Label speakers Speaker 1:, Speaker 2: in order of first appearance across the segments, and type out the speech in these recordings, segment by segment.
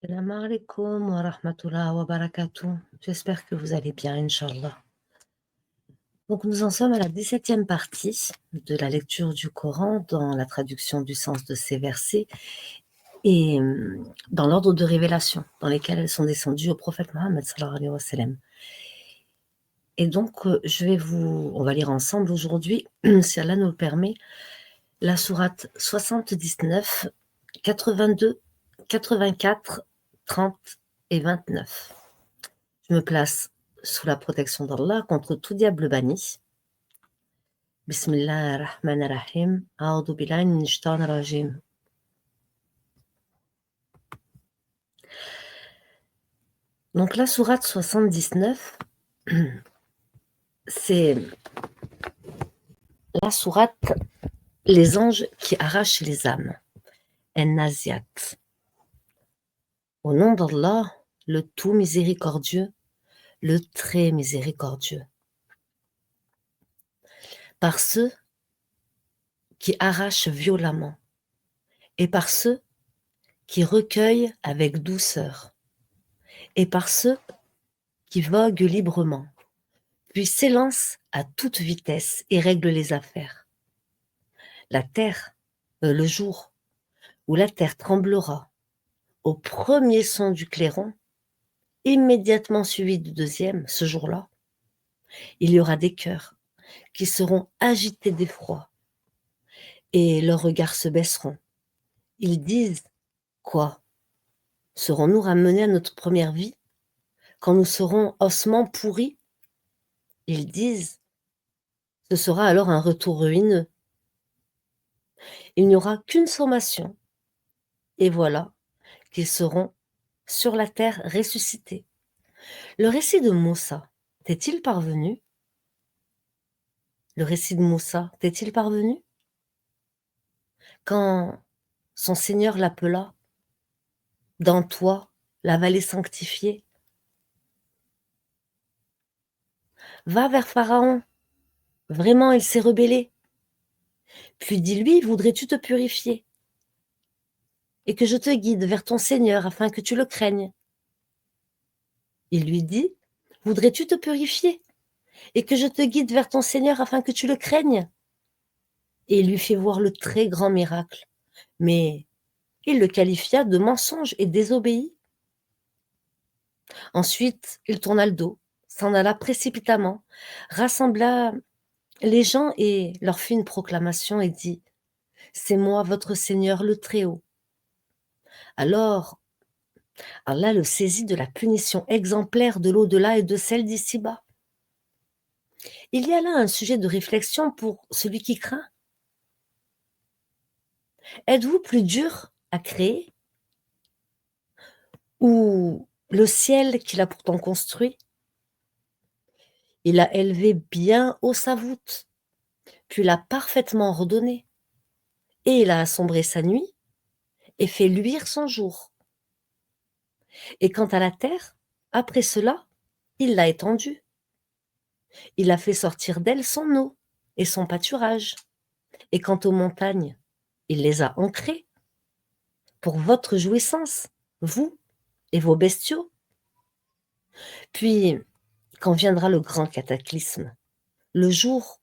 Speaker 1: Salam alaikum wa rahmatullah wa barakatuh. J'espère que vous allez bien, Inch'Allah. Donc, nous en sommes à la 17e partie de la lecture du Coran dans la traduction du sens de ces versets et dans l'ordre de révélation dans lesquels elles sont descendues au prophète Mohammed sallallahu alayhi wa sallam. Et donc, on va lire ensemble aujourd'hui, si Allah nous le permet, la sourate 79, 82, 84, 30 et 29. Je me place sous la protection d'Allah contre tout diable banni. Bismillah ar-Rahman ar-Rahim. A'udhu billahi minash shaitanir rajim. Donc la sourate 79, c'est la sourate Les anges qui arrachent les âmes. En-Naziat. Au nom d'Allah, le tout miséricordieux, le très miséricordieux. Par ceux qui arrachent violemment et par ceux qui recueillent avec douceur et par ceux qui voguent librement, puis s'élancent à toute vitesse et règlent les affaires. La terre, le jour où la terre tremblera au premier son du clairon, immédiatement suivi du deuxième, ce jour-là, il y aura des cœurs qui seront agités d'effroi et leurs regards se baisseront. Ils disent, quoi? Serons-nous ramenés à notre première vie quand nous serons ossements pourris? Ils disent, ce sera alors un retour ruineux. Il n'y aura qu'une sommation, et voilà qu'ils seront sur la terre ressuscités. Le récit de Moussa t'est-il parvenu? Le récit de Moussa t'est-il parvenu? Quand son Seigneur l'appela, dans toi, la vallée sanctifiée, va vers Pharaon, vraiment il s'est rebellé. Puis dis-lui, voudrais-tu te purifier? Et que je te guide vers ton Seigneur afin que tu le craignes. Il lui dit, voudrais-tu te purifier? Et que je te guide vers ton Seigneur afin que tu le craignes? Et il lui fit voir le très grand miracle. Mais il le qualifia de mensonge et désobéit. Ensuite, il tourna le dos, s'en alla précipitamment, rassembla les gens et leur fit une proclamation et dit, c'est moi votre Seigneur le Très-Haut. Alors, Allah le saisit de la punition exemplaire de l'au-delà et de celle d'ici-bas. Il y a là un sujet de réflexion pour celui qui craint. Êtes-vous plus dur à créer ou le ciel qu'il a pourtant construit? Il a élevé bien haut sa voûte, puis l'a parfaitement ordonné, et il a assombré sa nuit et fait luire son jour. Et quant à la terre, après cela, il l'a étendue. Il a fait sortir d'elle son eau et son pâturage. Et quant aux montagnes, il les a ancrées pour votre jouissance, vous et vos bestiaux. Puis, quand viendra le grand cataclysme, le jour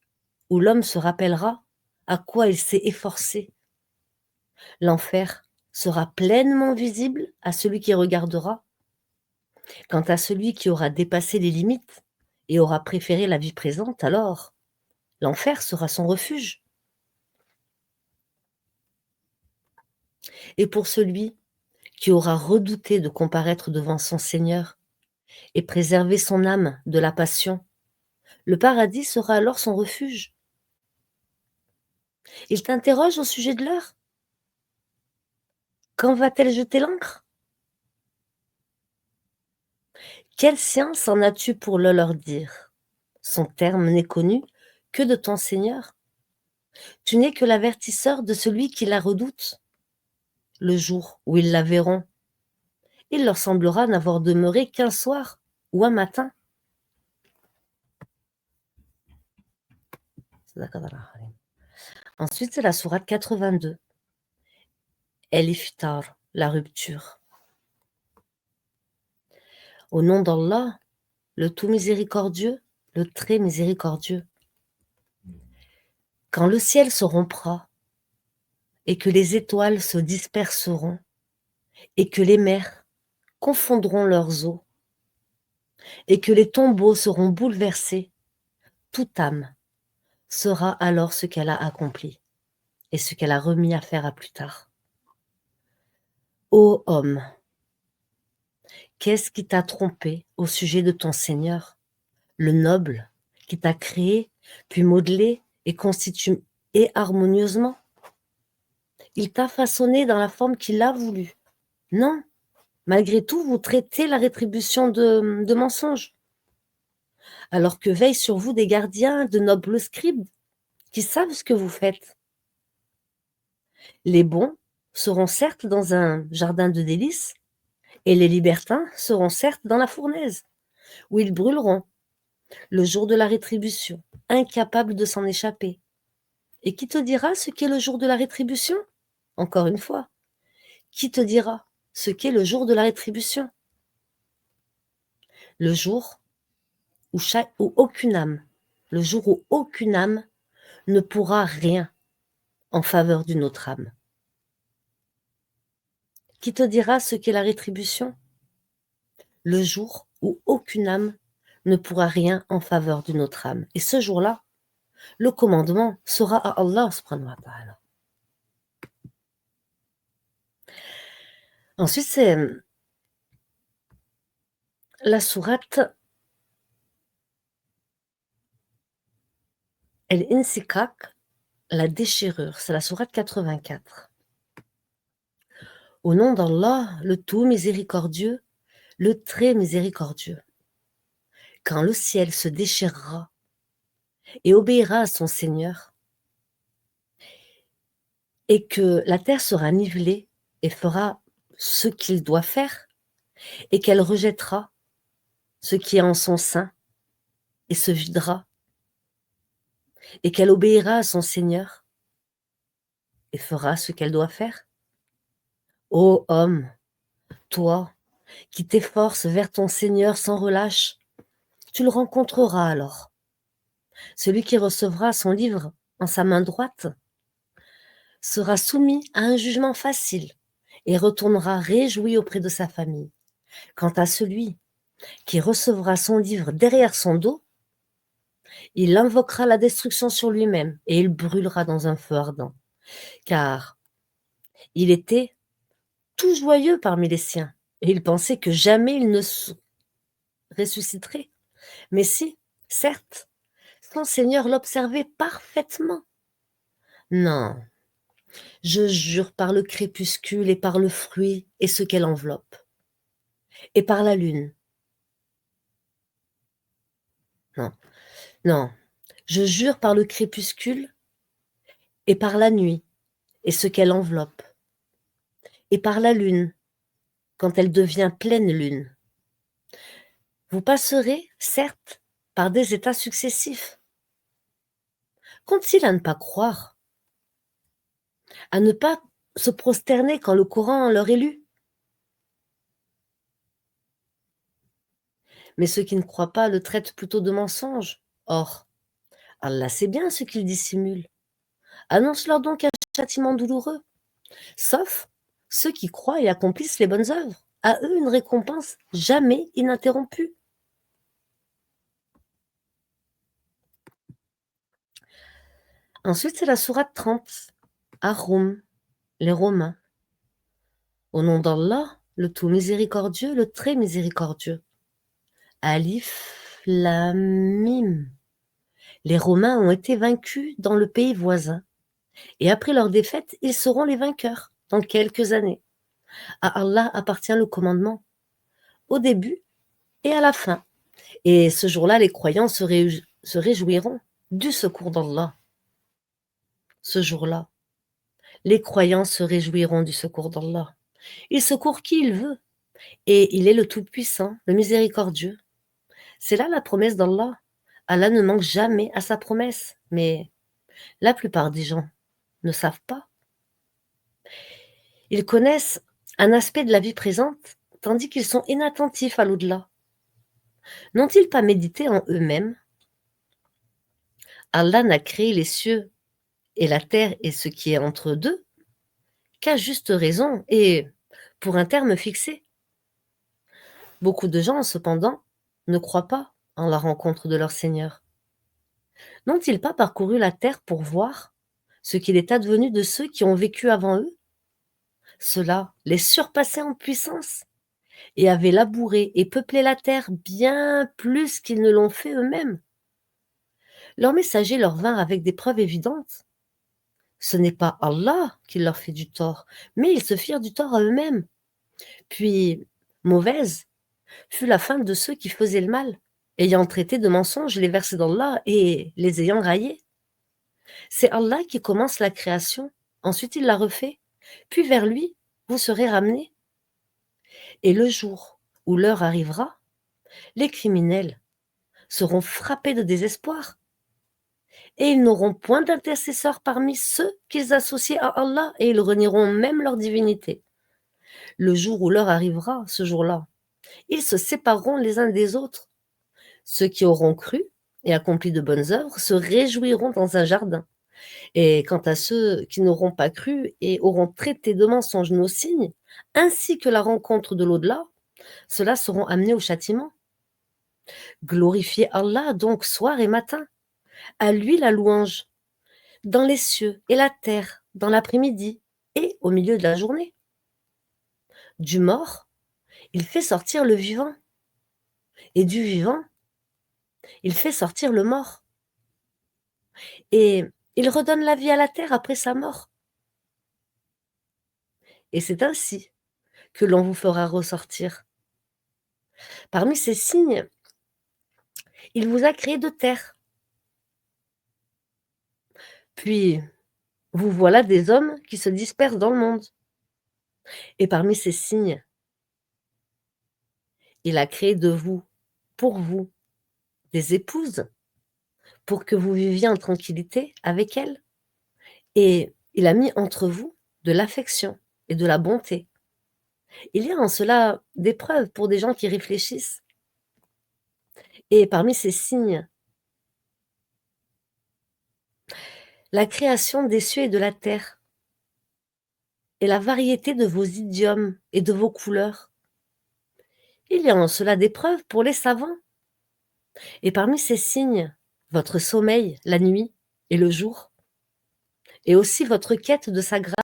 Speaker 1: où l'homme se rappellera à quoi il s'est efforcé, l'enfer sera pleinement visible à celui qui regardera. Quant à celui qui aura dépassé les limites et aura préféré la vie présente, alors l'enfer sera son refuge. Et pour celui qui aura redouté de comparaître devant son Seigneur et préserver son âme de la passion, le paradis sera alors son refuge. Il t'interroge au sujet de l'heure. Quand va-t-elle jeter l'ancre? Quelle science en as-tu pour le leur dire? Son terme n'est connu que de ton Seigneur. Tu n'es que l'avertisseur de celui qui la redoute. Le jour où ils la verront, il leur semblera n'avoir demeuré qu'un soir ou un matin. Ensuite, c'est la sourate 82. El Iftar, la rupture. Au nom d'Allah, le tout miséricordieux, le très miséricordieux. Quand le ciel se rompra, et que les étoiles se disperseront, et que les mers confondront leurs eaux, et que les tombeaux seront bouleversés, toute âme saura alors ce qu'elle a accompli, et ce qu'elle a remis à faire à plus tard. Ô homme, qu'est-ce qui t'a trompé au sujet de ton Seigneur, le noble, qui t'a créé, puis modelé et constitué harmonieusement? Il t'a façonné dans la forme qu'il a voulu. Non, malgré tout, vous traitez la rétribution de mensonge, alors que veillent sur vous des gardiens, de nobles scribes, qui savent ce que vous faites. Les bons seront certes dans un jardin de délices, et les libertins seront certes dans la fournaise, où ils brûleront le jour de la rétribution, incapables de s'en échapper. Et qui te dira ce qu'est le jour de la rétribution? Encore une fois, qui te dira ce qu'est le jour de la rétribution? Le jour où aucune âme, le jour où aucune âme ne pourra rien en faveur d'une autre âme. Qui te dira ce qu'est la rétribution? Le jour où aucune âme ne pourra rien en faveur d'une autre âme. Et ce jour-là, le commandement sera à Allah subhanahu wa ta'ala. Ensuite, c'est la sourate Al-Insikak, la déchirure. C'est la sourate 84. Au nom d'Allah, le tout miséricordieux, le très miséricordieux. Quand le ciel se déchirera et obéira à son Seigneur, et que la terre sera nivelée et fera ce qu'il doit faire, et qu'elle rejettera ce qui est en son sein et se videra, et qu'elle obéira à son Seigneur et fera ce qu'elle doit faire. Ô homme, toi qui t'efforces vers ton Seigneur sans relâche, tu le rencontreras alors. Celui qui recevra son livre en sa main droite sera soumis à un jugement facile et retournera réjoui auprès de sa famille. Quant à celui qui recevra son livre derrière son dos, il invoquera la destruction sur lui-même et il brûlera dans un feu ardent, car il était tout joyeux parmi les siens et il pensait que jamais il ne ressusciterait. Mais si, certes, son Seigneur l'observait parfaitement. Non, je jure par le crépuscule et par le fruit et ce qu'elle enveloppe, et par la lune. Non, non, je jure par le crépuscule et par la nuit et ce qu'elle enveloppe, et par la lune quand elle devient pleine lune. Vous passerez, certes, par des états successifs. Qu'ont-ils à ne pas croire, à ne pas se prosterner quand le Coran leur est lu? Mais ceux qui ne croient pas le traitent plutôt de mensonge. Or, Allah sait bien ce qu'ils dissimulent. Annonce-leur donc un châtiment douloureux, sauf ceux qui croient et accomplissent les bonnes œuvres. À eux une récompense jamais ininterrompue. Ensuite, c'est la sourate 30, Ar-Rum, les Romains. Au nom d'Allah, le tout miséricordieux, le très miséricordieux. Alif, Lam, Mim. Les Romains ont été vaincus dans le pays voisin. Et après leur défaite, ils seront les vainqueurs dans quelques années. À Allah appartient le commandement, au début et à la fin. Et ce jour-là, les croyants se réjouiront du secours d'Allah. Ce jour-là, les croyants se réjouiront du secours d'Allah. Il secourt qui il veut. Et il est le Tout-Puissant, le Miséricordieux. C'est là la promesse d'Allah. Allah ne manque jamais à sa promesse. Mais la plupart des gens ne savent pas. Ils connaissent un aspect de la vie présente, tandis qu'ils sont inattentifs à l'au-delà. N'ont-ils pas médité en eux-mêmes? Allah n'a créé les cieux et la terre et ce qui est entre deux qu'à juste raison et pour un terme fixé. Beaucoup de gens, cependant, ne croient pas en la rencontre de leur Seigneur. N'ont-ils pas parcouru la terre pour voir ce qu'il est advenu de ceux qui ont vécu avant eux? Ceux-là les surpassaient en puissance et avaient labouré et peuplé la terre bien plus qu'ils ne l'ont fait eux-mêmes. Leurs messagers leur vinrent avec des preuves évidentes. Ce n'est pas Allah qui leur fait du tort, mais ils se firent du tort à eux-mêmes. Puis, mauvaise fut la fin de ceux qui faisaient le mal, ayant traité de mensonges les versets d'Allah et les ayant raillés. C'est Allah qui commence la création, ensuite il la refait, puis vers lui, vous serez ramenés. Et le jour où l'heure arrivera, les criminels seront frappés de désespoir, et ils n'auront point d'intercesseurs parmi ceux qu'ils associent à Allah, et ils renieront même leur divinité. Le jour où l'heure arrivera, ce jour-là, ils se sépareront les uns des autres. Ceux qui auront cru et accompli de bonnes œuvres se réjouiront dans un jardin. Et quant à ceux qui n'auront pas cru et auront traité de mensonges nos signes, ainsi que la rencontre de l'au-delà, ceux-là seront amenés au châtiment. Glorifiez Allah donc soir et matin. À lui la louange, dans les cieux et la terre, dans l'après-midi et au milieu de la journée. Du mort, il fait sortir le vivant, et du vivant, il fait sortir le mort. Et il redonne la vie à la terre après sa mort. Et c'est ainsi que l'on vous fera ressortir. Parmi ces signes, il vous a créé de terre. Puis, vous voilà des hommes qui se dispersent dans le monde. Et parmi ces signes, il a créé de vous, pour vous, des épouses, pour que vous viviez en tranquillité avec elles. Et il a mis entre vous de l'affection et de la bonté. Il y a en cela des preuves pour des gens qui réfléchissent. Et parmi ces signes, la création des cieux et de la terre, et la variété de vos idiomes et de vos couleurs. Il y a en cela des preuves pour les savants. Et parmi ces signes, votre sommeil, la nuit et le jour, et aussi votre quête de sa grâce.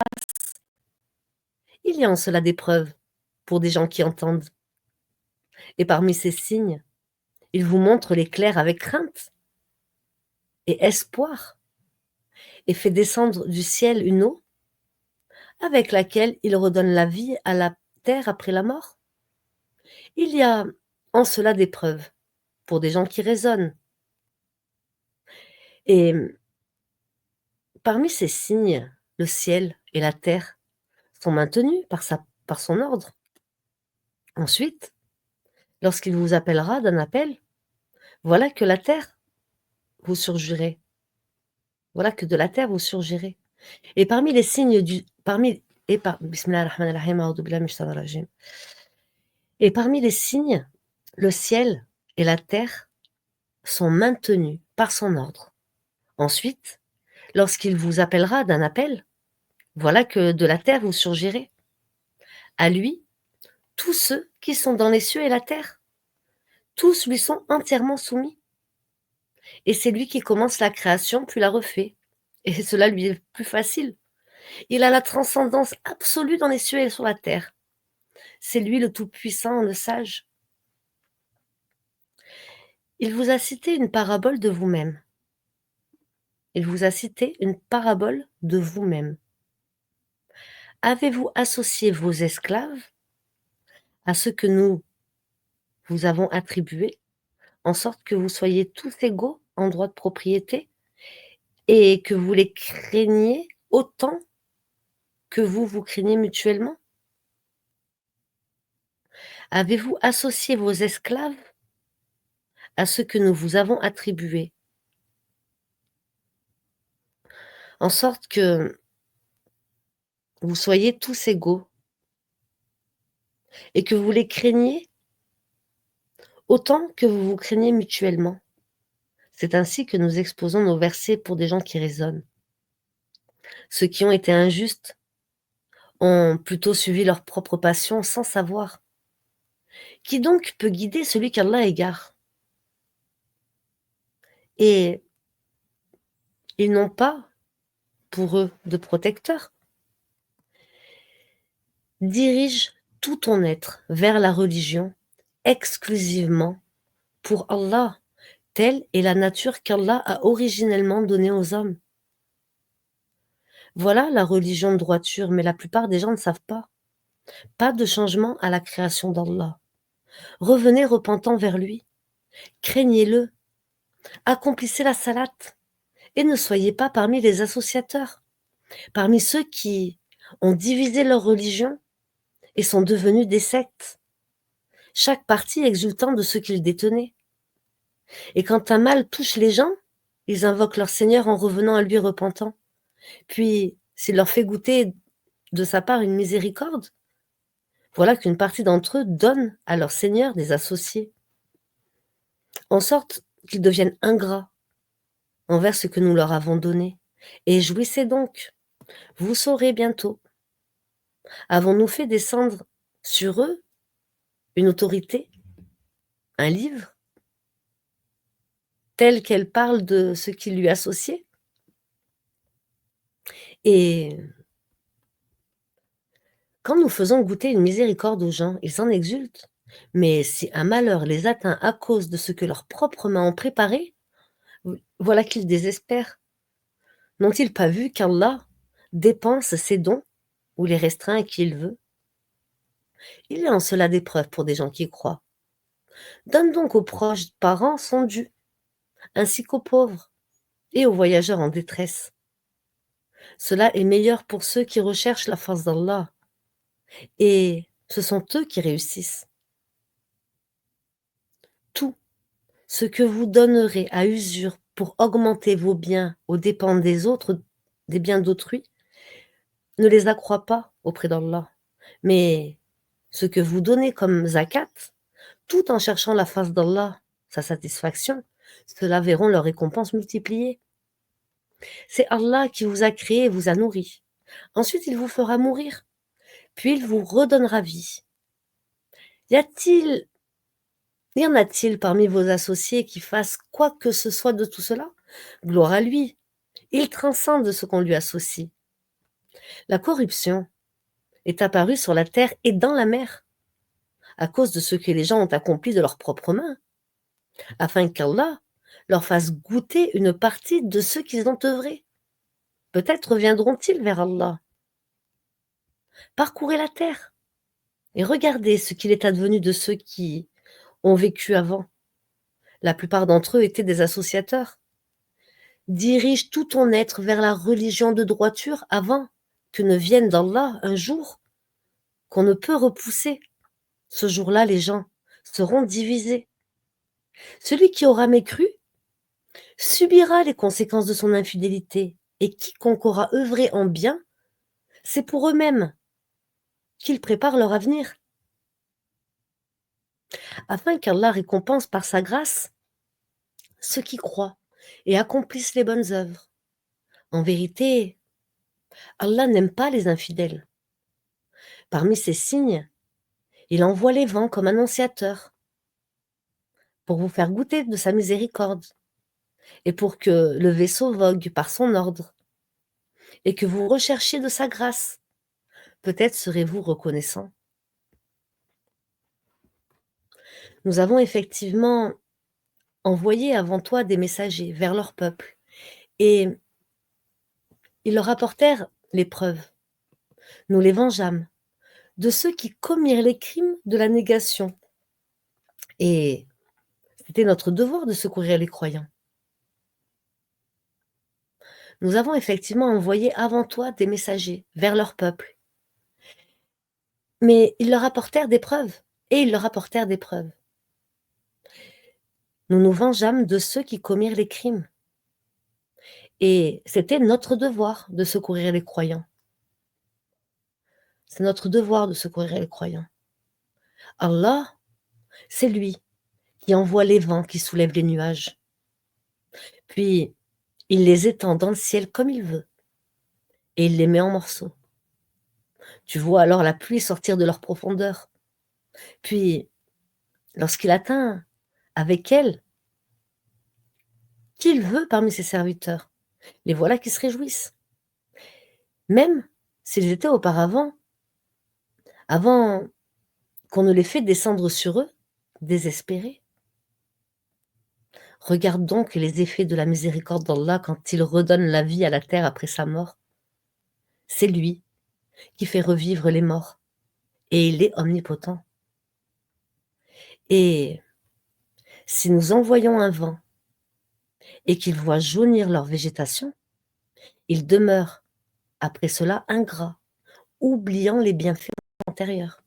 Speaker 1: Il y a en cela des preuves pour des gens qui entendent. Et parmi ces signes, il vous montre l'éclair avec crainte et espoir, et fait descendre du ciel une eau avec laquelle il redonne la vie à la terre après la mort. Il y a en cela des preuves pour des gens qui raisonnent. Et parmi ces signes, le ciel et la terre sont maintenus par son ordre. Ensuite, lorsqu'il vous appellera d'un appel, voilà que la terre vous surgirez. Voilà que de la terre vous surgirez. Et parmi les signes Bismillahir-Rahmanir-Rahim, A'udhu billahi minash shaitanir rajim. Et parmi les signes, le ciel et la terre sont maintenus par son ordre. Ensuite, lorsqu'il vous appellera d'un appel, voilà que de la terre vous surgirez. À lui, tous ceux qui sont dans les cieux et la terre, tous lui sont entièrement soumis. Et c'est lui qui commence la création puis la refait. Et cela lui est plus facile. Il a la transcendance absolue dans les cieux et sur la terre. C'est lui le Tout-Puissant, le Sage. Il vous a cité une parabole de vous-même. Il vous a cité une parabole de vous-même. Avez-vous associé vos esclaves à ce que nous vous avons attribué, en sorte que vous soyez tous égaux en droit de propriété et que vous les craigniez autant que vous vous craignez mutuellement? Avez-vous associé vos esclaves à ce que nous vous avons attribué, en sorte que vous soyez tous égaux et que vous les craigniez autant que vous vous craignez mutuellement. C'est ainsi que nous exposons nos versets pour des gens qui raisonnent. Ceux qui ont été injustes ont plutôt suivi leur propre passion sans savoir. Qui donc peut guider celui qu'Allah égare? Et ils n'ont pas, pour eux, de protecteur. Dirige tout ton être vers la religion exclusivement pour Allah. Telle est la nature qu'Allah a originellement donnée aux hommes. Voilà la religion de droiture, mais la plupart des gens ne savent pas. Pas de changement à la création d'Allah. Revenez repentant vers lui. Craignez-le. Accomplissez la salate. Et ne soyez pas parmi les associateurs, parmi ceux qui ont divisé leur religion et sont devenus des sectes, chaque parti exultant de ce qu'ils détenaient. Et quand un mal touche les gens, ils invoquent leur Seigneur en revenant à lui repentant. Puis, s'il leur fait goûter de sa part une miséricorde, voilà qu'une partie d'entre eux donne à leur Seigneur des associés, en sorte qu'ils deviennent ingrats envers ce que nous leur avons donné. Et jouissez donc, vous saurez bientôt. Avons-nous fait descendre sur eux une autorité, un livre, tel qu'elle parle de ce qui lui associait? Et quand nous faisons goûter une miséricorde aux gens, ils en exultent. Mais si un malheur les atteint à cause de ce que leurs propres mains ont préparé, voilà qu'ils désespèrent. N'ont-ils pas vu qu'Allah dépense ses dons ou les restreint à qui il veut? Il y a en cela des preuves pour des gens qui croient. Donne donc aux proches parents son dû, ainsi qu'aux pauvres et aux voyageurs en détresse. Cela est meilleur pour ceux qui recherchent la face d'Allah, et ce sont eux qui réussissent. Tout ce que vous donnerez à usure pour augmenter vos biens aux dépens des autres, des biens d'autrui, ne les accroît pas auprès d'Allah. Mais ce que vous donnez comme zakat, tout en cherchant la face d'Allah, sa satisfaction, ceux-là verront leur récompense multipliée. C'est Allah qui vous a créé et vous a nourri. Ensuite, il vous fera mourir, puis il vous redonnera vie. Y en a-t-il parmi vos associés qui fassent quoi que ce soit de tout cela? Gloire à lui. Il transcende ce qu'on lui associe. La corruption est apparue sur la terre et dans la mer, à cause de ce que les gens ont accompli de leurs propres mains, afin qu'Allah leur fasse goûter une partie de ce qu'ils ont œuvré. Peut-être reviendront-ils vers Allah. Parcourez la terre et regardez ce qu'il est advenu de ceux qui ont vécu avant. La plupart d'entre eux étaient des associateurs. Dirige tout ton être vers la religion de droiture avant que ne vienne d'Allah un jour qu'on ne peut repousser. Ce jour-là, les gens seront divisés. Celui qui aura mécru subira les conséquences de son infidélité, et quiconque aura œuvré en bien, c'est pour eux-mêmes qu'ils préparent leur avenir, afin qu'Allah récompense par sa grâce ceux qui croient et accomplissent les bonnes œuvres. En vérité, Allah n'aime pas les infidèles. Parmi ses signes, il envoie les vents comme annonciateurs pour vous faire goûter de sa miséricorde et pour que le vaisseau vogue par son ordre et que vous recherchiez de sa grâce. Peut-être serez-vous reconnaissant. Nous avons effectivement envoyé avant toi des messagers vers leur peuple et ils leur apportèrent les preuves. Nous les vengeâmes de ceux qui commirent les crimes de la négation. Et c'était notre devoir de secourir les croyants. Nous avons effectivement envoyé avant toi des messagers vers leur peuple. Mais ils leur apportèrent des preuves, et ils leur apportèrent des preuves. Nous nous vengeâmes de ceux qui commirent les crimes. Et c'était notre devoir de secourir les croyants. C'est notre devoir de secourir les croyants. Allah, c'est lui qui envoie les vents, qui soulève les nuages. Puis, il les étend dans le ciel comme il veut et il les met en morceaux. Tu vois alors la pluie sortir de leur profondeur. Puis, lorsqu'il atteint avec elle qui il veut parmi ses serviteurs, les voilà qui se réjouissent. Même s'ils étaient auparavant, avant qu'on ne les fait descendre sur eux, désespérés. Regarde donc les effets de la miséricorde d'Allah quand il redonne la vie à la terre après sa mort. C'est lui qui fait revivre les morts et il est omnipotent. Et si nous envoyons un vent et qu'il voit jaunir leur végétation, il demeure après cela ingrat, oubliant les bienfaits antérieurs.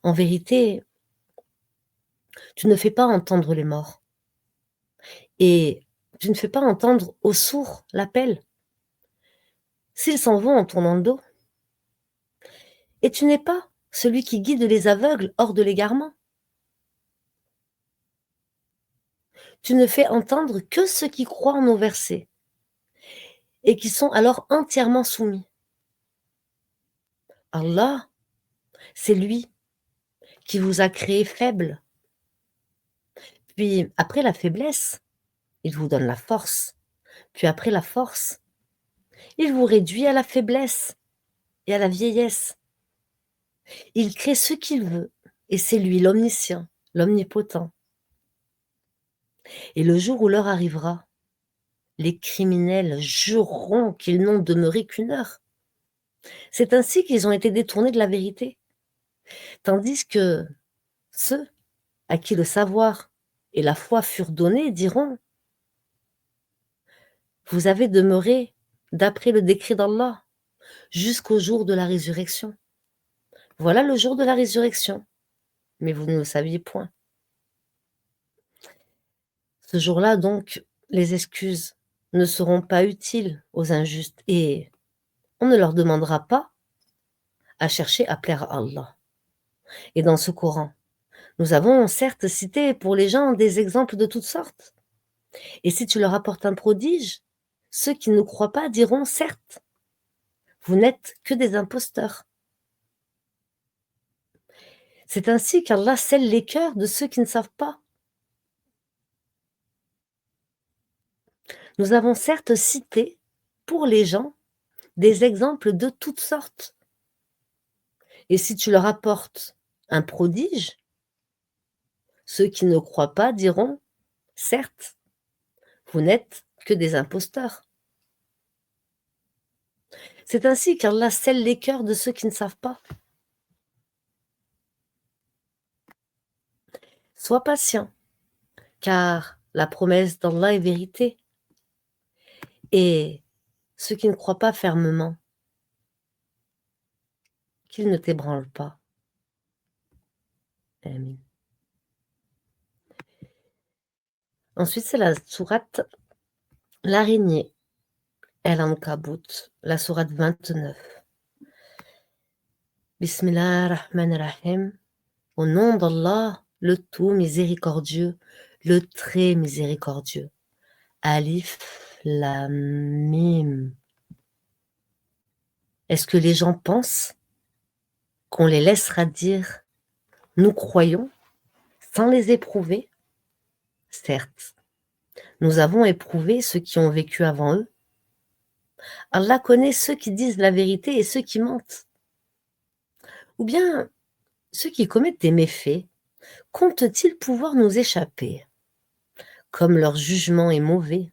Speaker 1: En vérité, tu ne fais pas entendre les morts et tu ne fais pas entendre aux sourds l'appel. S'ils s'en vont en tournant le dos, et tu n'es pas celui qui guide les aveugles hors de l'égarement. Tu ne fais entendre que ceux qui croient en nos versets et qui sont alors entièrement soumis. Allah, c'est lui qui vous a créé faible. Puis après la faiblesse, il vous donne la force. Puis après la force, il vous réduit à la faiblesse et à la vieillesse. Il crée ce qu'il veut et c'est lui l'omniscient, l'omnipotent. Et le jour où l'heure arrivera, les criminels jureront qu'ils n'ont demeuré qu'une heure. C'est ainsi qu'ils ont été détournés de la vérité. Tandis que ceux à qui le savoir et la foi furent donnés diront: vous avez demeuré d'après le décret d'Allah jusqu'au jour de la résurrection. Voilà le jour de la résurrection, mais vous ne le saviez point. Ce jour-là, donc, les excuses ne seront pas utiles aux injustes et on ne leur demandera pas à chercher à plaire à Allah. Et dans ce Coran, nous avons certes cité pour les gens des exemples de toutes sortes. Et si tu leur apportes un prodige, ceux qui ne croient pas diront certes, vous n'êtes que des imposteurs. C'est ainsi qu'Allah scelle les cœurs de ceux qui ne savent pas. Nous avons certes cité pour les gens des exemples de toutes sortes. Et si tu leur apportes un prodige, ceux qui ne croient pas diront certes, vous n'êtes que des imposteurs. C'est ainsi qu'Allah scelle les cœurs de ceux qui ne savent pas. Sois patient, car la promesse d'Allah est vérité. Et ceux qui ne croient pas fermement, qu'ils ne t'ébranlent pas. Amin. Ensuite, c'est la sourate l'araignée, El-Ankabut, la sourate 29. Bismillah ar-Rahman ar-Rahim. Au nom d'Allah, le tout miséricordieux, le très miséricordieux. Alif Lam Mim. Est-ce que les gens pensent qu'on les laissera dire « nous croyons » sans les éprouver? Certes, nous avons éprouvé ceux qui ont vécu avant eux. Allah connaît ceux qui disent la vérité et ceux qui mentent. Ou bien, ceux qui commettent des méfaits, comptent-ils pouvoir nous échapper? Comme leur jugement est mauvais.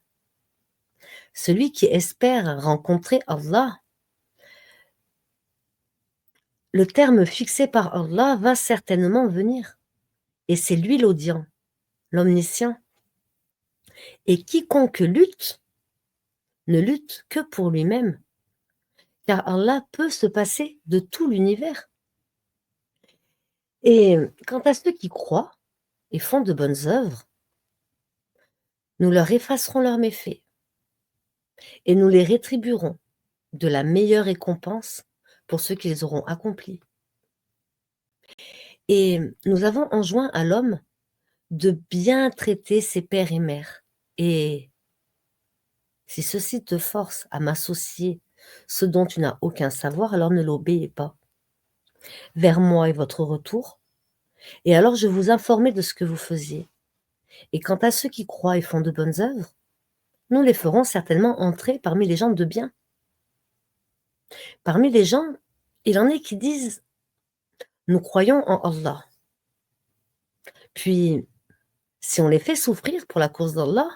Speaker 1: Celui qui espère rencontrer Allah, le terme fixé par Allah va certainement venir. Et c'est lui l'audient, l'omniscient. Et quiconque lutte, ne lutte que pour lui-même, car Allah peut se passer de tout l'univers. Et quant à ceux qui croient et font de bonnes œuvres, nous leur effacerons leurs méfaits et nous les rétribuerons de la meilleure récompense pour ceux qui les auront accomplis. Et nous avons enjoint à l'homme de bien traiter ses pères et mères. Et si ceci te force à m'associer ce dont tu n'as aucun savoir, alors ne l'obéis pas. Vers moi est votre retour, et alors je vous informerai de ce que vous faisiez. Et quant à ceux qui croient et font de bonnes œuvres, nous les ferons certainement entrer parmi les gens de bien. Parmi les gens, il en est qui disent: nous croyons en Allah. Puis, si on les fait souffrir pour la cause d'Allah,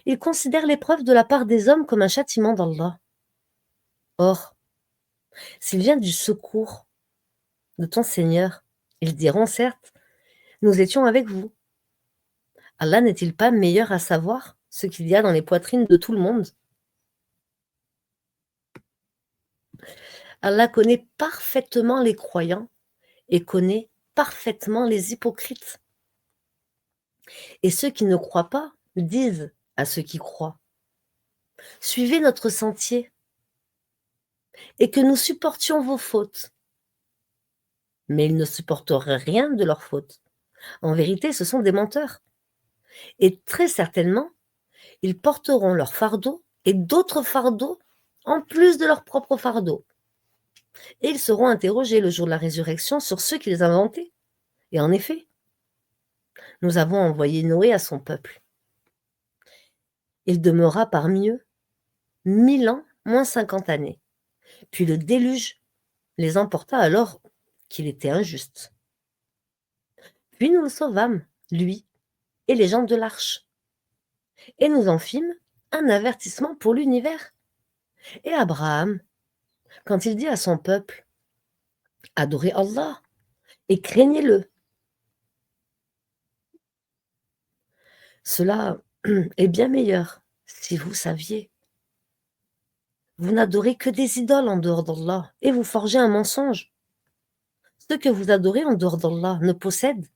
Speaker 1: ils considèrent l'épreuve de la part des hommes comme un châtiment d'Allah. Or, s'il vient du secours de ton Seigneur, ils diront certes: nous étions avec vous. Allah n'est-il pas meilleur à savoir ce qu'il y a dans les poitrines de tout le monde? Allah connaît parfaitement les croyants et connaît parfaitement les hypocrites. Et ceux qui ne croient pas disent à ceux qui croient: suivez notre sentier et que nous supportions vos fautes. Mais ils ne supporteraient rien de leurs fautes. En vérité, ce sont des menteurs. Et très certainement, ils porteront leur fardeau et d'autres fardeaux en plus de leur propre fardeau. Et ils seront interrogés le jour de la résurrection sur ceux qui les inventaient. Et en effet, nous avons envoyé Noé à son peuple. Il demeura parmi eux 1000 ans, moins 50 années. Puis le déluge les emporta alors qu'il était injuste. Puis nous le sauvâmes, lui et les gens de l'arche. Et nous en fîmes un avertissement pour l'univers. Et Abraham, quand il dit à son peuple: adorez Allah et craignez-le, cela est bien meilleur si vous saviez. Vous n'adorez que des idoles en dehors d'Allah et vous forgez un mensonge. Ceux que vous adorez en dehors d'Allah ne possèdent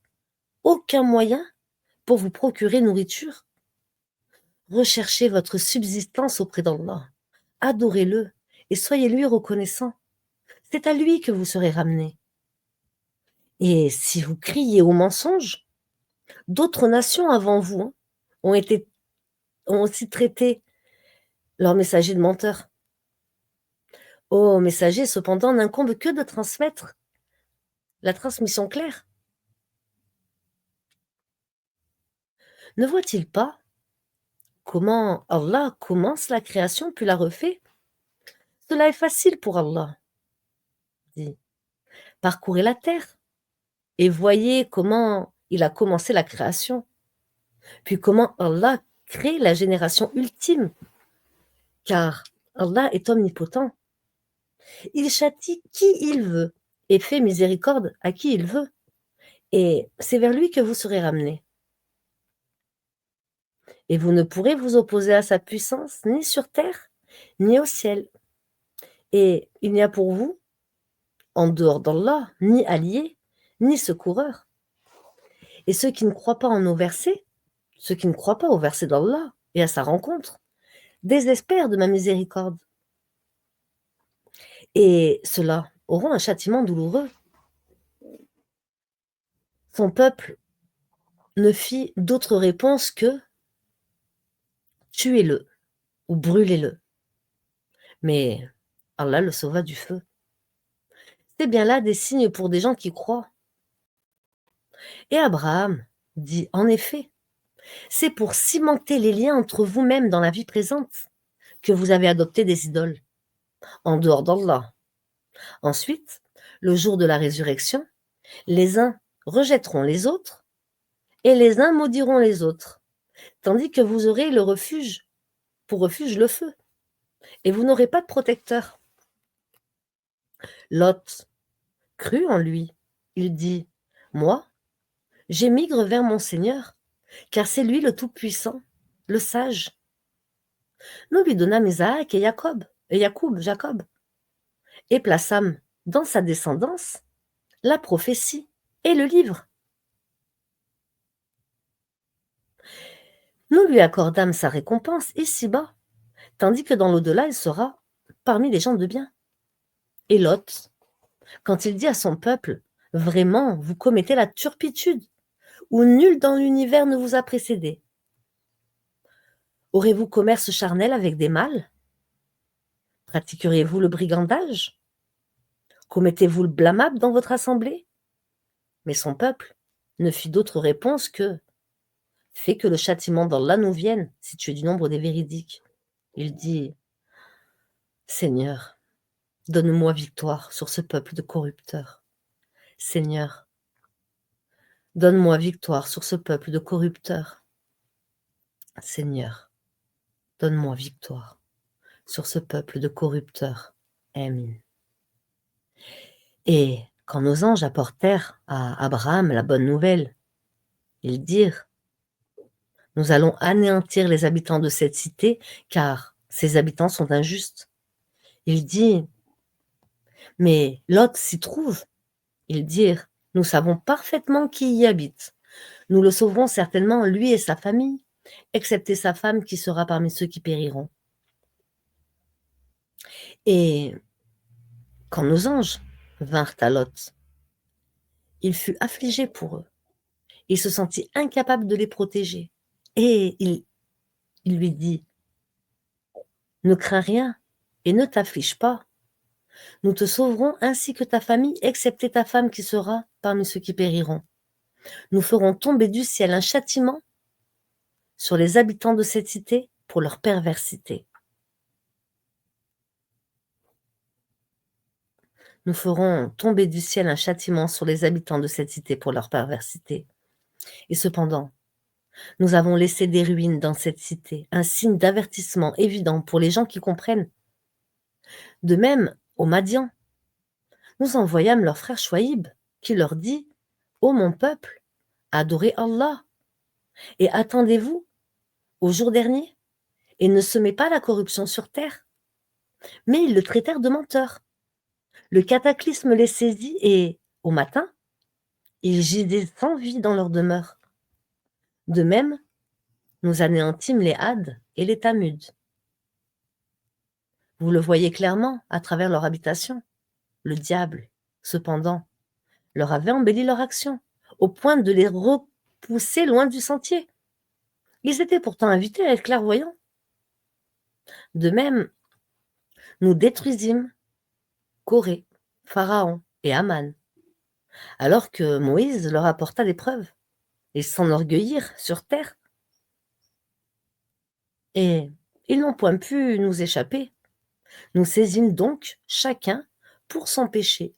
Speaker 1: aucun moyen pour vous procurer nourriture. Recherchez votre subsistance auprès d'Allah. Adorez-le et soyez-lui reconnaissant. C'est à lui que vous serez ramenés. Et si vous criez au mensonge, d'autres nations avant vous ont aussi traité leurs messagers de menteurs. Aux messagers, cependant, n'incombe que de transmettre la transmission claire. Ne voit-il pas comment Allah commence la création puis la refait? Cela est facile pour Allah. Dit: parcourez la terre et voyez comment il a commencé la création, puis comment Allah crée la génération ultime, car Allah est omnipotent. Il châtie qui il veut et fait miséricorde à qui il veut, et c'est vers lui que vous serez ramenés. Et vous ne pourrez vous opposer à sa puissance ni sur terre, ni au ciel. Et il n'y a pour vous, en dehors d'Allah, ni allié, ni secoureur. Et ceux qui ne croient pas en nos versets, ceux qui ne croient pas au verset d'Allah et à sa rencontre, désespèrent de ma miséricorde. Et ceux-là auront un châtiment douloureux. Son peuple ne fit d'autre réponse que: tuez-le ou brûlez-le. Mais Allah le sauva du feu. C'est bien là des signes pour des gens qui croient. Et Abraham dit: en effet, c'est pour cimenter les liens entre vous-mêmes dans la vie présente que vous avez adopté des idoles, en dehors d'Allah. Ensuite, le jour de la résurrection, les uns rejetteront les autres et les uns maudiront les autres, tandis que vous aurez le refuge, pour refuge le feu, et vous n'aurez pas de protecteur. Lot crut en lui. Il dit: moi, j'émigre vers mon Seigneur, car c'est lui le Tout-Puissant, le Sage. Nous lui donnâmes Isaac et Jacob, et plaçâmes dans sa descendance la prophétie et le livre. Nous lui accordâmes sa récompense ici-bas, tandis que dans l'au-delà, il sera parmi les gens de bien. Et Lot, quand il dit à son peuple: vraiment, vous commettez la turpitude, où nul dans l'univers ne vous a précédé? Aurez-vous commerce charnel avec des mâles? Pratiqueriez-vous le brigandage? Commettez-vous le blâmable dans votre assemblée? Mais son peuple ne fit d'autre réponse que: fais que le châtiment d'Allah nous vienne, si tu es du nombre des véridiques. Il dit: Seigneur, donne-moi victoire sur ce peuple de corrupteurs. Seigneur, donne-moi victoire sur ce peuple de corrupteurs. Seigneur, donne-moi victoire sur ce peuple de corrupteurs. Amen. Et quand nos anges apportèrent à Abraham la bonne nouvelle, ils dirent: nous allons anéantir les habitants de cette cité, car ces habitants sont injustes. Il dit: mais Lot s'y trouve. Ils dirent: nous savons parfaitement qui y habite. Nous le sauverons certainement, lui et sa famille, excepté sa femme qui sera parmi ceux qui périront. Et quand nos anges vinrent à Lot, il fut affligé pour eux. Il se sentit incapable de les protéger. Et il lui dit: ne crains rien et ne t'afflige pas. Nous te sauverons ainsi que ta famille, excepté ta femme qui sera parmi ceux qui périront. Nous ferons tomber du ciel un châtiment sur les habitants de cette cité pour leur perversité. Nous ferons tomber du ciel un châtiment sur les habitants de cette cité pour leur perversité. Et cependant, nous avons laissé des ruines dans cette cité, un signe d'avertissement évident pour les gens qui comprennent. De même, aux Madians, nous envoyâmes leur frère Chouaïb, qui leur dit: ô mon peuple, adorez Allah, et attendez-vous au jour dernier, et ne semez pas la corruption sur terre. Mais ils le traitèrent de menteur. Le cataclysme les saisit, et, au matin, ils gisaient sans vie dans leur demeure. De même, nous anéantîmes les Hades et les Tamuds. Vous le voyez clairement à travers leur habitation. Le diable, cependant, leur avait embelli leur action, au point de les repousser loin du sentier. Ils étaient pourtant invités à être clairvoyants. De même, nous détruisîmes Corée, Pharaon et Aman, alors que Moïse leur apporta des preuves. Ils s'enorgueillirent sur terre. Et ils n'ont point pu nous échapper. Nous saisîmes donc chacun pour son péché.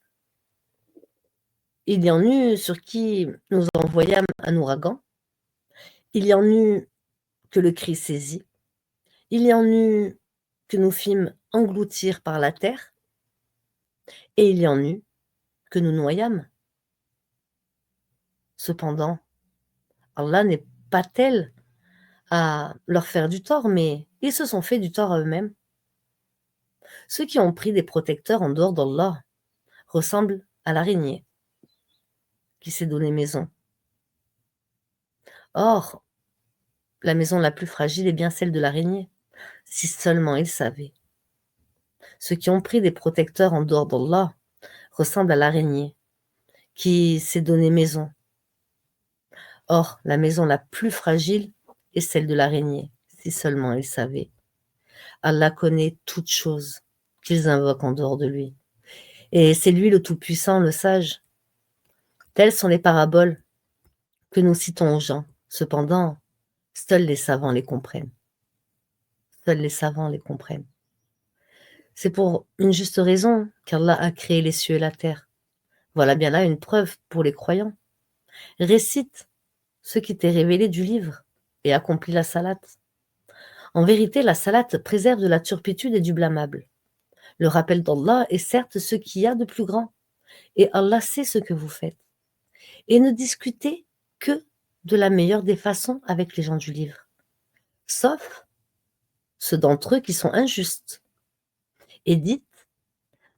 Speaker 1: Il y en eut sur qui nous envoyâmes un ouragan. Il y en eut que le cri saisit. Il y en eut que nous fîmes engloutir par la terre. Et il y en eut que nous noyâmes. Cependant, Allah n'est pas tel à leur faire du tort, mais ils se sont fait du tort à eux-mêmes. Ceux qui ont pris des protecteurs en dehors d'Allah ressemblent à l'araignée qui s'est donné maison. Or, la maison la plus fragile est bien celle de l'araignée, si seulement ils savaient. Ceux qui ont pris des protecteurs en dehors d'Allah ressemblent à l'araignée qui s'est donné maison. Or, la maison la plus fragile est celle de l'araignée, si seulement ils savaient. Allah connaît toutes choses qu'ils invoquent en dehors de lui. Et c'est lui le Tout-Puissant, le Sage. Telles sont les paraboles que nous citons aux gens. Cependant, seuls les savants les comprennent. Seuls les savants les comprennent. C'est pour une juste raison qu'Allah a créé les cieux et la terre. Voilà bien là une preuve pour les croyants. Récite ce qui t'est révélé du livre et accomplis la salate. En vérité, la salate préserve de la turpitude et du blâmable. Le rappel d'Allah est certes ce qu'il y a de plus grand, et Allah sait ce que vous faites. Et ne discutez que de la meilleure des façons avec les gens du livre, sauf ceux d'entre eux qui sont injustes. Et dites: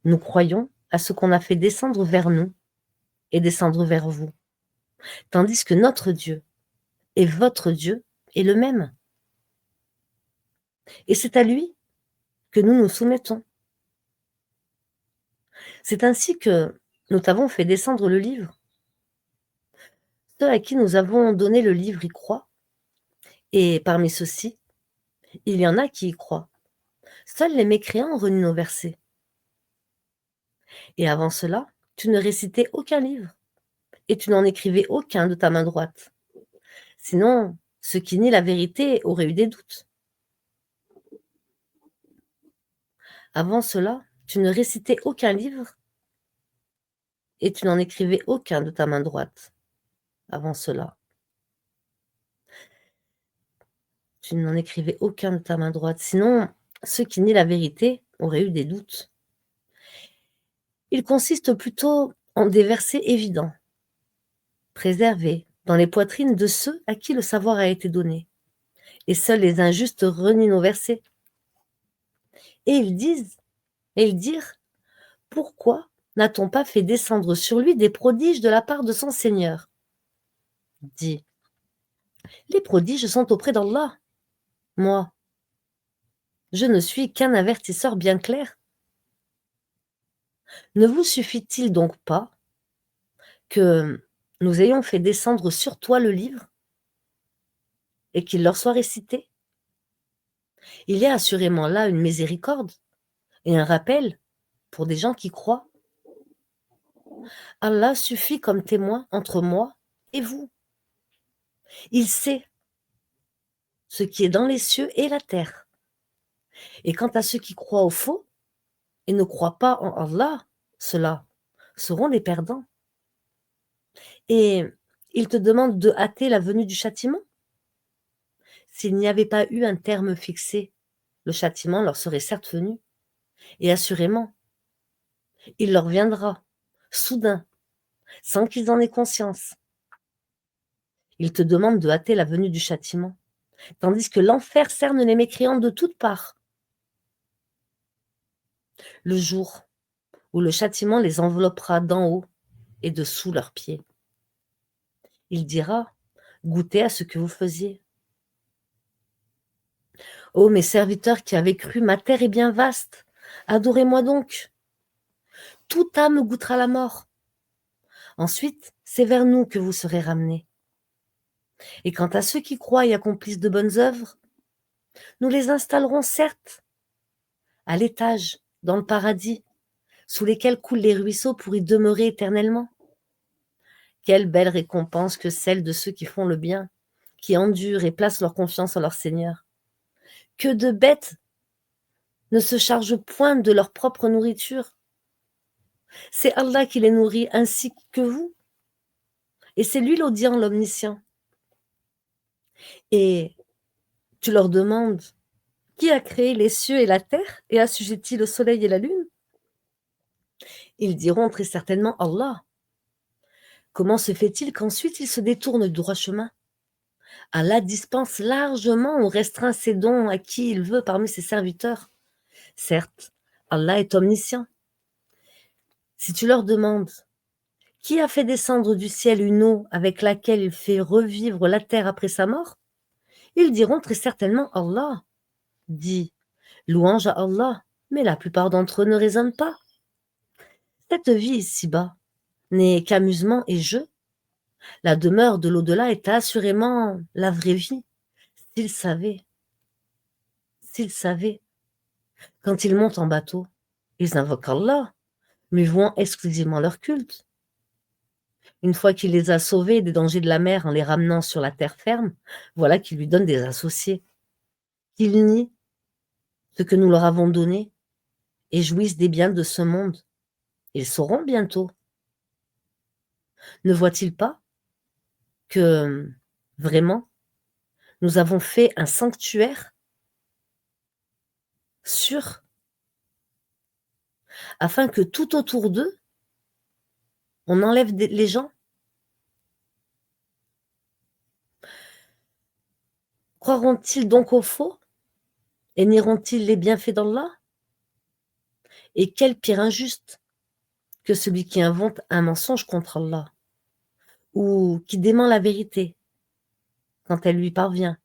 Speaker 1: nous croyons à ce qu'on a fait descendre vers nous et descendre vers vous, tandis que notre Dieu et votre Dieu est le même. Et c'est à lui que nous nous soumettons. C'est ainsi que nous t'avons fait descendre le livre. Ceux à qui nous avons donné le livre y croient, et parmi ceux-ci, il y en a qui y croient. Seuls les mécréants renient nos versets. Et avant cela, tu ne récitais aucun livre, et tu n'en écrivais aucun de ta main droite. Sinon, ceux qui nient la vérité auraient eu des doutes. Avant cela, tu ne récitais aucun livre, et tu n'en écrivais aucun de ta main droite. Avant cela, tu n'en écrivais aucun de ta main droite. Sinon, ceux qui nient la vérité auraient eu des doutes. Il consiste plutôt en des versets évidents, préservés dans les poitrines de ceux à qui le savoir a été donné. Et seuls les injustes renient nos versets. Et ils dirent, pourquoi n'a-t-on pas fait descendre sur lui des prodiges de la part de son Seigneur? Dit, les prodiges sont auprès d'Allah. Moi, je ne suis qu'un avertisseur bien clair. Ne vous suffit-il donc pas que nous ayons fait descendre sur toi le livre et qu'il leur soit récité? Il y a assurément là une miséricorde et un rappel pour des gens qui croient. Allah suffit comme témoin entre moi et vous. Il sait ce qui est dans les cieux et la terre. Et quant à ceux qui croient au faux et ne croient pas en Allah, ceux-là seront les perdants. Et il te demande de hâter la venue du châtiment. S'il n'y avait pas eu un terme fixé, le châtiment leur serait certes venu. Et assurément, il leur viendra, soudain, sans qu'ils en aient conscience. Il te demande de hâter la venue du châtiment, tandis que l'enfer cerne les mécréants de toutes parts. Le jour où le châtiment les enveloppera d'en haut et de sous leurs pieds. Il dira, goûtez à ce que vous faisiez. Ô mes serviteurs qui avez cru, ma terre est bien vaste, adorez-moi donc. Toute âme goûtera la mort. Ensuite, c'est vers nous que vous serez ramenés. Et quant à ceux qui croient et accomplissent de bonnes œuvres, nous les installerons certes à l'étage, dans le paradis, sous lesquels coulent les ruisseaux pour y demeurer éternellement. Quelle belle récompense que celle de ceux qui font le bien, qui endurent et placent leur confiance en leur Seigneur. Que de bêtes ne se chargent point de leur propre nourriture. C'est Allah qui les nourrit ainsi que vous. Et c'est lui l'audient, l'omniscient. Et tu leur demandes, qui a créé les cieux et la terre et assujetti le soleil et la lune? Ils diront très certainement Allah. Comment se fait-il qu'ensuite ils se détournent du droit chemin? Allah dispense largement ou restreint ses dons à qui il veut parmi ses serviteurs. Certes, Allah est omniscient. Si tu leur demandes, qui a fait descendre du ciel une eau avec laquelle il fait revivre la terre après sa mort? Ils diront très certainement Allah. Dis, louange à Allah, mais la plupart d'entre eux ne raisonnent pas. Cette vie ici-bas n'est qu'amusement et jeu. La demeure de l'au-delà est assurément la vraie vie. S'ils savaient, quand ils montent en bateau, ils invoquent Allah, lui vouant exclusivement leur culte. Une fois qu'il les a sauvés des dangers de la mer en les ramenant sur la terre ferme, voilà qu'ils lui donnent des associés. Qu'ils nient ce que nous leur avons donné et jouissent des biens de ce monde. Ils sauront bientôt. Ne voient-ils pas que, vraiment, nous avons fait un sanctuaire sûr, afin que tout autour d'eux, on enlève les gens? Croiront-ils donc au faux et nieront-ils les bienfaits d'Allah? Et quel pire injuste que celui qui invente un mensonge contre Allah ou qui dément la vérité quand elle lui parvient.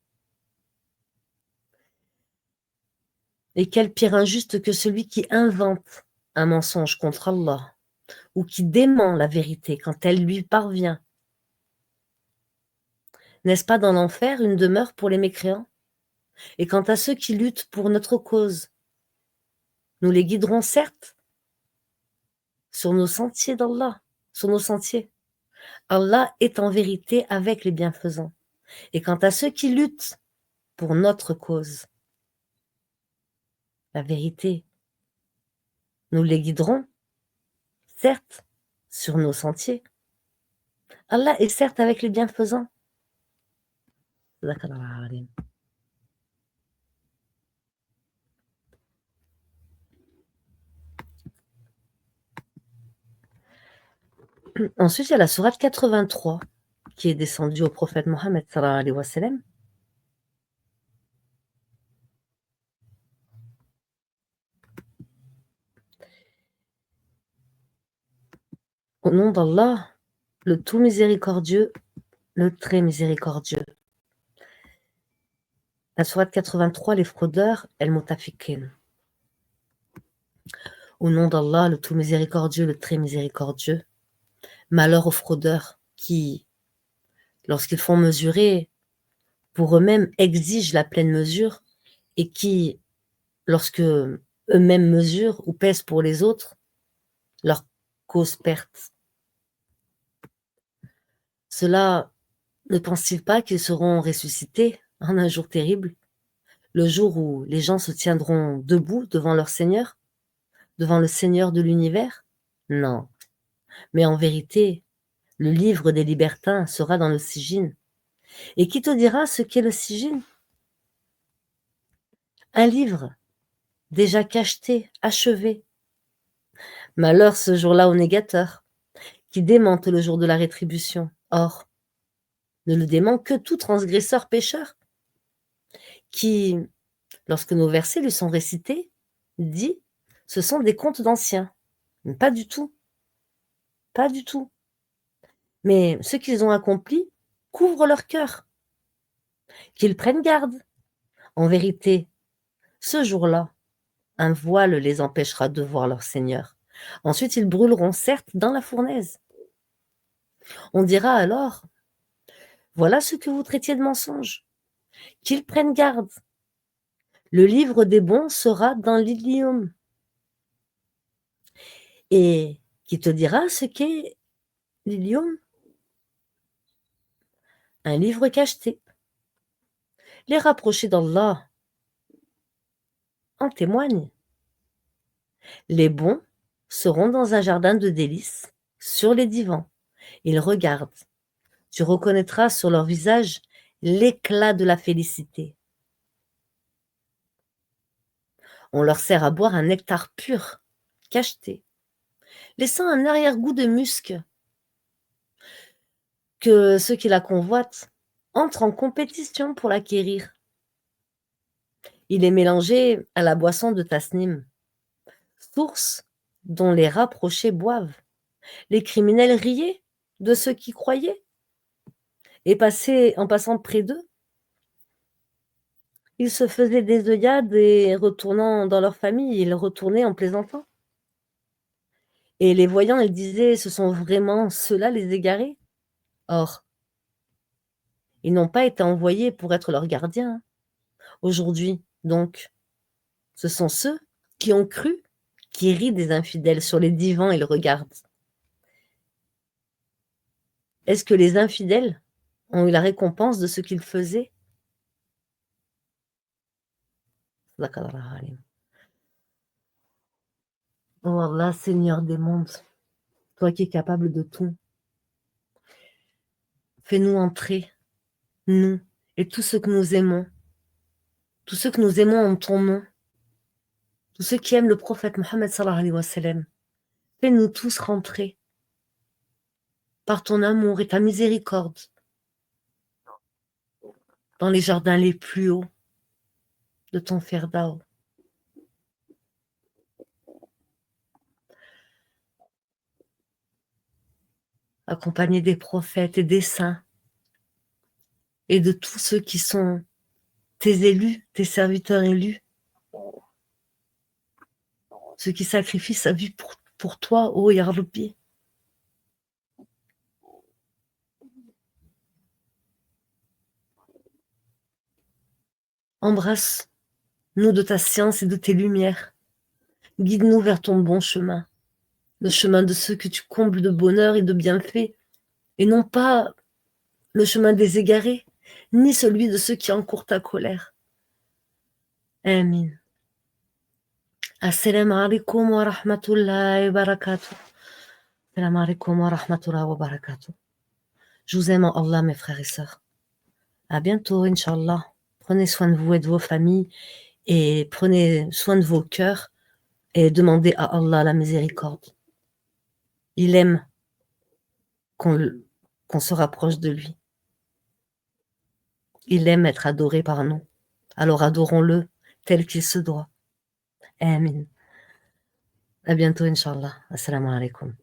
Speaker 1: Et quel pire injuste que celui qui invente un mensonge contre Allah ou qui dément la vérité quand elle lui parvient. N'est-ce pas dans l'enfer une demeure pour les mécréants? Et quant à ceux qui luttent pour notre cause, nous les guiderons certes sur nos sentiers d'Allah, sur nos sentiers. Allah est en vérité avec les bienfaisants. Et quant à ceux qui luttent pour notre cause, la vérité, nous les guiderons, certes, sur nos sentiers. Allah est certes avec les bienfaisants. Ensuite, il y a la sourate 83 qui est descendue au prophète Mohammed sallallahu alayhi wa sallam. Au nom d'Allah, le tout miséricordieux, le très miséricordieux. La sourate 83, les fraudeurs, el-mutafikin. Au nom d'Allah, le tout miséricordieux, le très miséricordieux. Malheur aux fraudeurs qui, lorsqu'ils font mesurer, pour eux-mêmes exigent la pleine mesure et qui, lorsque eux-mêmes mesurent ou pèsent pour les autres, leur causent perte. Cela ne pense-t-il pas qu'ils seront ressuscités en un jour terrible, le jour où les gens se tiendront debout devant leur Seigneur, devant le Seigneur de l'univers? Non. Mais en vérité, le livre des libertins sera dans le Sijin. Et qui te dira ce qu'est le Sijin? Un livre déjà cacheté, achevé. Malheur ce jour-là au négateur, qui démente le jour de la rétribution. Or, ne le dément que tout transgresseur pécheur, qui, lorsque nos versets lui sont récités, dit « ce sont des contes d'anciens ». Pas du tout. Pas du tout. Mais ce qu'ils ont accompli couvre leur cœur. Qu'ils prennent garde. En vérité, ce jour-là, un voile les empêchera de voir leur Seigneur. Ensuite, ils brûleront, certes, dans la fournaise. On dira alors, voilà ce que vous traitiez de mensonge. Qu'ils prennent garde. Le livre des bons sera dans l'Ilium. Et qui te dira ce qu'est l'Ilium? Un livre cacheté. Les rapprochés d'Allah en témoignent. Les bons seront dans un jardin de délices, sur les divans. Ils regardent. Tu reconnaîtras sur leur visage l'éclat de la félicité. On leur sert à boire un nectar pur, cacheté, laissant un arrière-goût de musc, que ceux qui la convoitent entrent en compétition pour l'acquérir. Il est mélangé à la boisson de Tasnim, source dont les rapprochés boivent. Les criminels riaient de ceux qui croyaient, et en passant près d'eux, ils se faisaient des œillades et retournant dans leur famille, ils retournaient en plaisantant. Et les voyants, ils disaient, ce sont vraiment ceux-là les égarés? Or, ils n'ont pas été envoyés pour être leurs gardiens. Aujourd'hui, donc, ce sont ceux qui ont cru, qui rient des infidèles sur les divans, ils regardent. Est-ce que les infidèles ont eu la récompense de ce qu'ils faisaient? Oh Allah, Seigneur des mondes, toi qui es capable de tout, fais-nous entrer, nous et tous ceux que nous aimons en ton nom, tous ceux qui aiment le prophète Mohammed sallallahu alayhi wa sallam, fais-nous tous rentrer par ton amour et ta miséricorde dans les jardins les plus hauts de ton Firdao. Accompagné des prophètes et des saints et de tous ceux qui sont tes élus, tes serviteurs élus, ceux qui sacrifient sa vie pour toi, ô Ya Rabbi. Embrasse-nous de ta science et de tes lumières. Guide-nous vers ton bon chemin, le chemin de ceux que tu combles de bonheur et de bienfaits, et non pas le chemin des égarés, ni celui de ceux qui encourent ta colère. Amin. Assalamu alaikum wa rahmatullahi wa barakatuh. Assalamu alaikum wa rahmatullahi wa barakatuh. Je vous aime en Allah, mes frères et sœurs. À bientôt, Inch'Allah. Prenez soin de vous et de vos familles, et prenez soin de vos cœurs, et demandez à Allah la miséricorde. Il aime qu'on se rapproche de lui. Il aime être adoré par nous. Alors adorons-le tel qu'il se doit. Amin. À bientôt, Inch'Allah. Assalamu alaikum.